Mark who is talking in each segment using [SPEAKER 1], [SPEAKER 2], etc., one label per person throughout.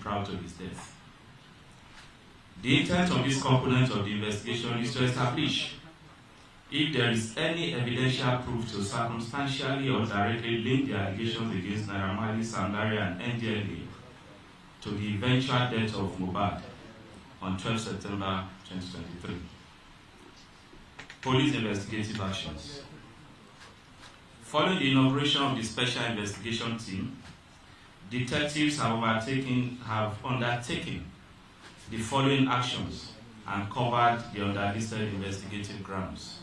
[SPEAKER 1] prior to his death. The intent of this component of the investigation is to establish if there is any evidential proof to circumstantially or directly link the allegations against Naira Marley, Sam Larry, and NDLA to the eventual death of Mohbad on 12 September 2023. Police investigative actions. Following the inauguration of the Special Investigation Team, detectives have undertaken the following actions and covered the underlisted investigative grounds.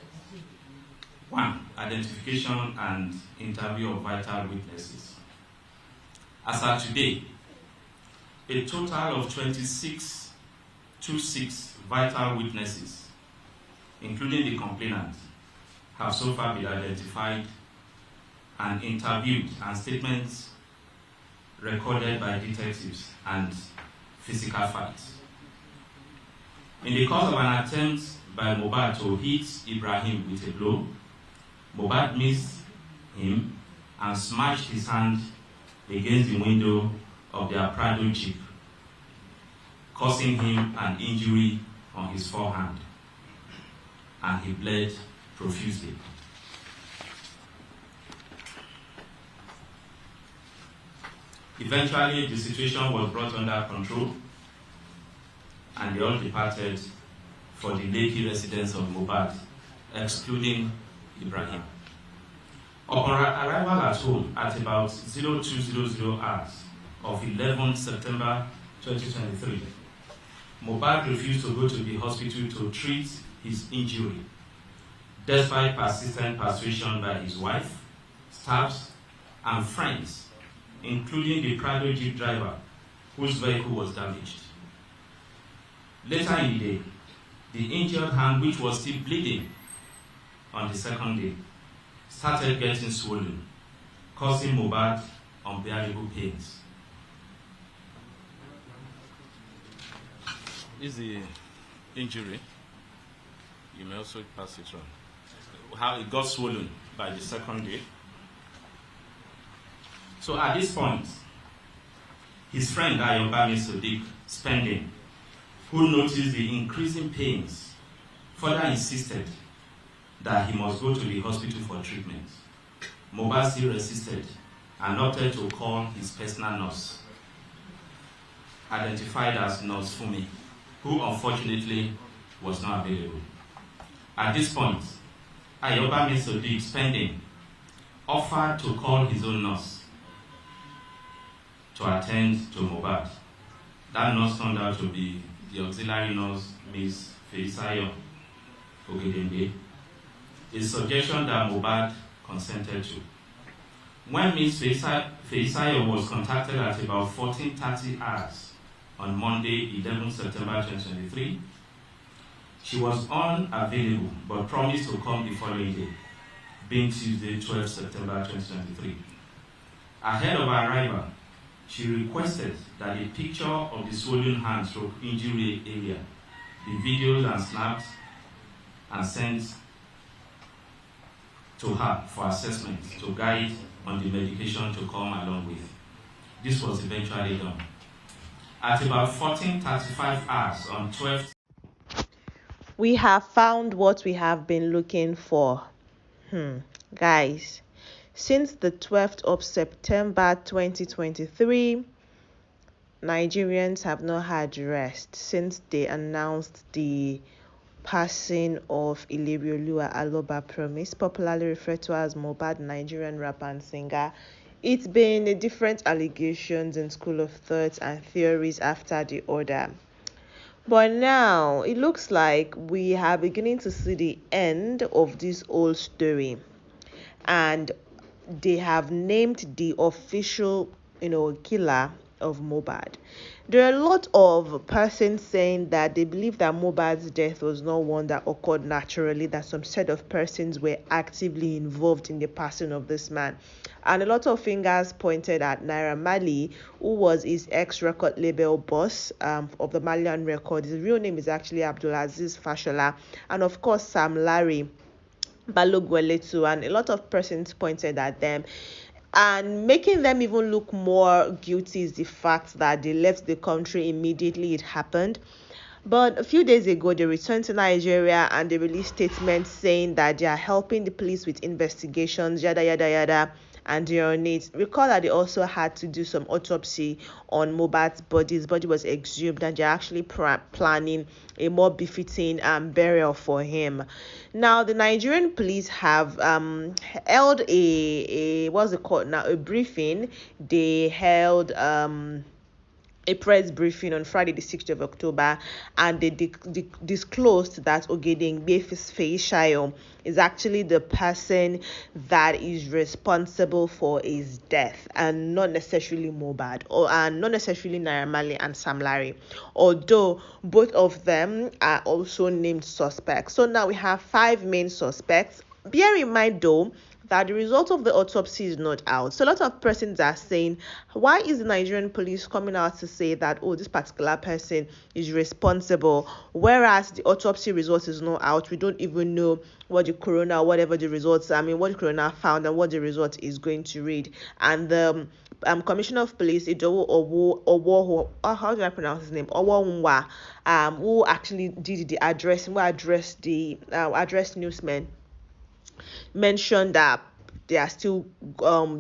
[SPEAKER 1] 1. Identification and interview of vital witnesses. As of today, a total of 26 vital witnesses, including the complainant, have so far been identified and interviewed, and statements recorded by detectives and physical facts. In the course of an attempt by Mohbad to hit Ibrahim with a blow, Mohbad missed him and smashed his hand against the window of their Prado Jeep, causing him an injury on his forehand, and he bled profusely. Eventually, the situation was brought under control, and they all departed for the Lekki residence of Mohbad, excluding Ibrahim. Upon arrival at home at about 0200 hours of 11 September 2023, Mohbad refused to go to the hospital to treat his injury, despite persistent persuasion by his wife, staffs, and friends, including the Prado Jeep driver whose vehicle was damaged. Later in the day, the injured hand, which was still bleeding on the second day, started getting swollen, causing Mohbad unbearable pains. Is the injury? You may also pass it on. How it got swollen by the second day. So at this point, his friend Ayobami Sadiq Spending, who noticed the increasing pains, further insisted that he must go to the hospital for treatment. Mohbad still resisted and opted to call his personal nurse, identified as Nurse Fumi, who unfortunately was not available. At this point, Ayobami Sadiq Spending offered to call his own nurse to attend to Mohbad. That nurse turned out to be the auxiliary nurse, Ms. Feisayo Ogedenge, a suggestion that Mohbad consented to. When Ms. Feisayo was contacted at about 14:30 hours on Monday, 11 September 2023, she was unavailable but promised to come the following day, being Tuesday, 12 September 2023. Ahead of her arrival, she requested that a picture of the swollen hand stroke injury area be videoed and snapped and sent to her for assessment to guide on the medication to come along with. This was eventually done. At about 14:35 hours on 12th,
[SPEAKER 2] we have found what we have been looking for. Guys, since the 12th of September 2023, Nigerians have not had rest since they announced the passing of Ilerioluwa Aloba Promise, popularly referred to as Mohbad, Nigerian rapper and singer. It's been different allegations and school of thoughts and theories after the order. But now it looks like we are beginning to see the end of this old story, and they have named the official, killer of Mohbad. There are a lot of persons saying that they believe that Mohbad's death was not one that occurred naturally, that some set of persons were actively involved in the passing of this man. And a lot of fingers pointed at Naira Marley, who was his ex-record label boss of the Malian record. His real name is actually Abdulaziz Fashola. And of course, Sam Larry Balogwele too. And a lot of persons pointed at them. And making them even look more guilty is the fact that they left the country immediately it happened. But a few days ago, they returned to Nigeria and they released statements saying that they are helping the police with investigations, yada yada yada, and they are on it. Recall that they also had to do some autopsy on Mohbad's body. His body was exhumed, and they're actually planning a more befitting burial for him. Now, the Nigerian police have held a what's it called now? A briefing. They held a press briefing on Friday, the 6th of October, and they disclosed that Ogedengbe Feishayo is actually the person that is responsible for his death, and not necessarily Mohbad, and not necessarily Naira Marley and Sam Larry, although both of them are also named suspects. So now we have 5 main suspects. Bear in mind, though, that the result of the autopsy is not out. So a lot of persons are saying, why is the Nigerian police coming out to say that, oh, this particular person is responsible, whereas the autopsy result is not out? We don't even know what the coroner, what the coroner found and what the result is going to read. And the Commissioner of Police, Idowu Owo, how do I pronounce his name? Owo, who actually did the address, who addressed the address newsmen, mentioned that they are still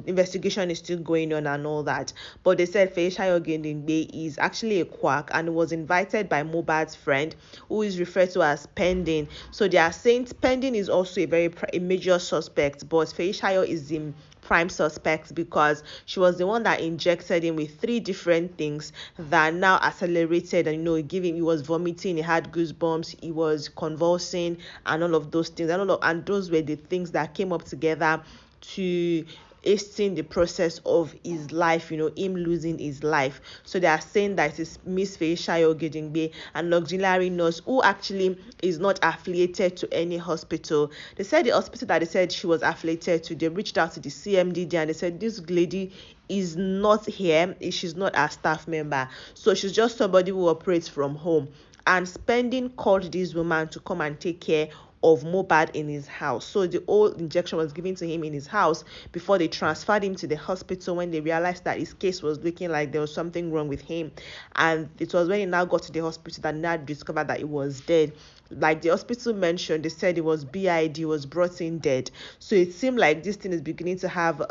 [SPEAKER 2] investigation is still going on and all that, but they said Feishayo Ogedengbe is actually a quack and was invited by Mohbad's friend, who is referred to as Pending. So they are saying Pending is also a major suspect, but Feishayo is in prime suspect because she was the one that injected him with 3 different things that now accelerated, and he was vomiting, he had goosebumps, he was convulsing, and all of those things, and those were the things that came up together to hasten the process of his life, him losing his life. So they are saying that it is Miss Feishayo Ogedengbe, an auxiliary nurse who actually is not affiliated to any hospital. They said the hospital that they said she was affiliated to, they reached out to the CMDD and they said this lady is not here, she's not a staff member, so she's just somebody who operates from home. And Spending called this woman to come and take care of Mohbad in his house. So the old injection was given to him in his house before they transferred him to the hospital, when they realized that his case was looking like there was something wrong with him. And it was when he now got to the hospital that now discovered that he was dead. Like the hospital mentioned, they said it was BID, was brought in dead. So it seemed like this thing is beginning to have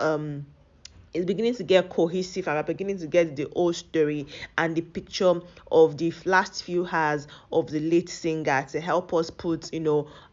[SPEAKER 2] it's beginning to get cohesive, and we're beginning to get the whole story and the picture of the last few hours of the late singer, to help us put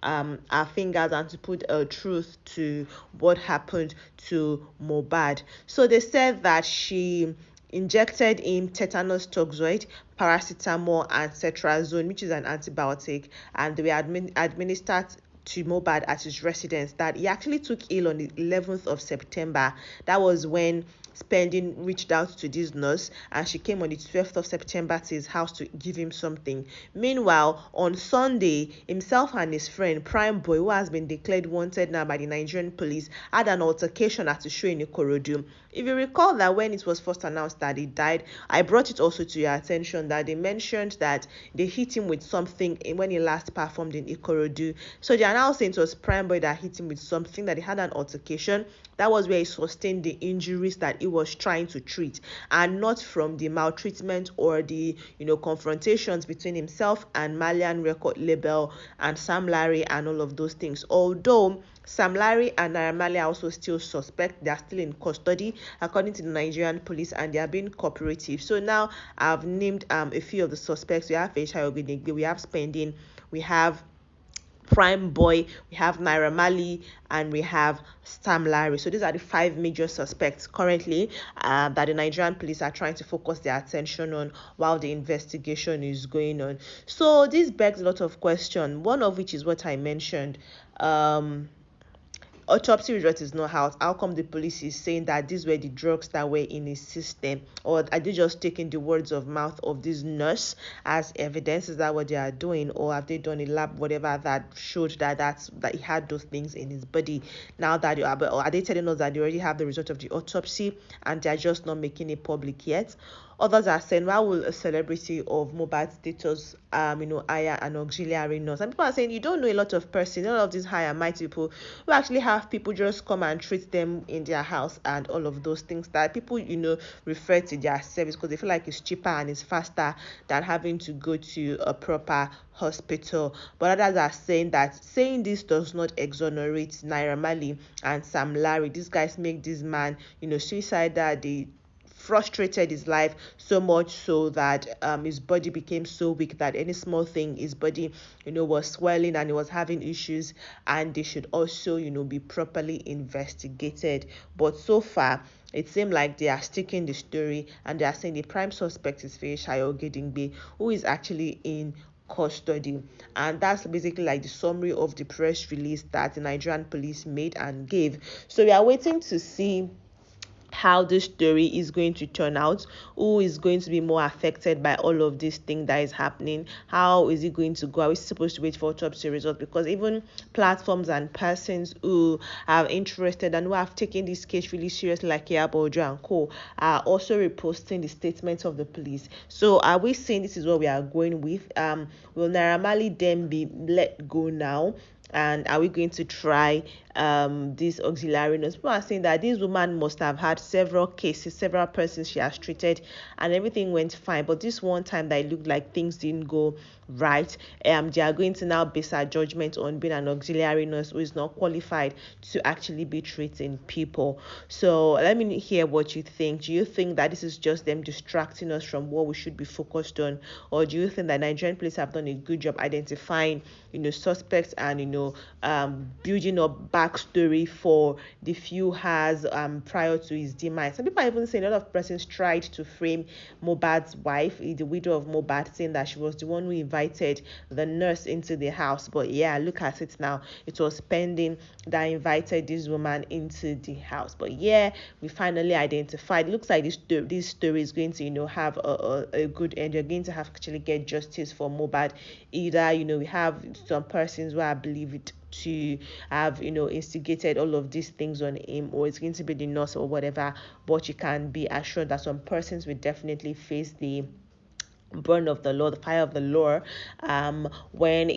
[SPEAKER 2] our fingers and to put a truth to what happened to Mohbad. So they said that she injected him tetanus toxoid, paracetamol, and cetrazone, which is an antibiotic, and they were administered to Mohbad at his residence. That he actually took ill on the 11th of September. That was when Spending reached out to this nurse, and she came on the 12th of September to his house to give him something. Meanwhile, on Sunday, himself and his friend Prime Boy, who has been declared wanted now by the Nigerian police, had an altercation at a show in Ikorodu. If you recall that when it was first announced that he died, I brought it also to your attention that they mentioned that they hit him with something when he last performed in Ikorodu. So they are now saying it was Prime Boy that hit him with something, that he had an altercation. That was where he sustained the injuries that he was trying to treat, and not from the maltreatment or the confrontations between himself and Malian record label and Sam Larry and all of those things. Although Sam Larry and Naira Marley are also still suspect, they are still in custody according to the Nigerian police, and they are being cooperative. So now I've named a few of the suspects. We have Feishayo Ogedengbe, we have Spending, we have Prime Boy, we have Naira Marley, and we have Sam Larry. So these are the 5 major suspects currently that the Nigerian police are trying to focus their attention on while the investigation is going on. So this begs a lot of questions, one of which is what I mentioned. Autopsy result is not out. How come the police is saying that these were the drugs that were in his system? Or are they just taking the words of mouth of this nurse as evidence? Is that what they are doing? Or have they done a lab, whatever, that showed that he had those things in his body? Now that or are they telling us that they already have the result of the autopsy and they're just not making it public yet? Others are saying, why will a celebrity of Mohbad status, hire an auxiliary nurse? And people are saying, you don't know a lot of persons, a lot of these high and mighty people who actually have people just come and treat them in their house and all of those things that people, refer to their service because they feel like it's cheaper and it's faster than having to go to a proper hospital. But others are saying that saying this does not exonerate Naira Marley and Sam Larry. These guys make this man, suicidal. They frustrated his life so much so that his body became so weak that any small thing his body was swelling and he was having issues, and they should also be properly investigated. But so far it seemed like they are sticking the story and they are saying the prime suspect is Shayo Gedingbe, who is actually in custody. And that's basically like the summary of the press release that the Nigerian police made and gave. So we are waiting to see how this story is going to turn out, who is going to be more affected by all of this thing that is happening, how is it going to go, are we supposed to wait for autopsy results? Because even platforms and persons who are interested and who have taken this case really seriously, like Yabojo and Co, are also reposting the statements of the police. So are we saying this is what we are going with? Will Naira Marley then be let go now? And are we going to try this auxiliary nurse? People are saying that this woman must have had several cases, several persons she has treated, and everything went fine. But this one time that it looked like things didn't go right, they are going to now base our judgment on being an auxiliary nurse who is not qualified to actually be treating people. So let me hear what you think. Do you think that this is just them distracting us from what we should be focused on, or do you think that Nigerian police have done a good job identifying suspects and building up backstory for the few has prior to his demise? Some people are even saying a lot of persons tried to frame Mohbad's wife, the widow of Mohbad, saying that she was the one who invited the nurse into the house. But yeah, look at it now, it was pending that invited this woman into the house. But yeah, we finally identified. It looks like this story is going to have a good end. You're going to have to actually get justice for Mohbad. Either we have some persons who are believed to have instigated all of these things on him, or it's going to be the nurse or whatever. But you can be assured that some persons will definitely face the burn of the law, the fire of the law, when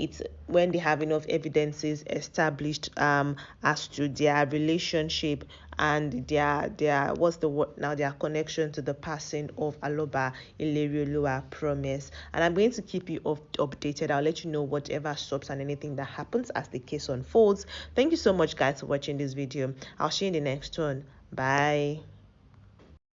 [SPEAKER 2] they have enough evidences established as to their relationship and their what's the word now, their connection to the passing of Aloba Ilerioluwa Promise. And I'm going to keep you updated. I'll let you know whatever stops and anything that happens as the case unfolds. Thank you so much, guys, for watching this video. I'll see you in the next one. Bye.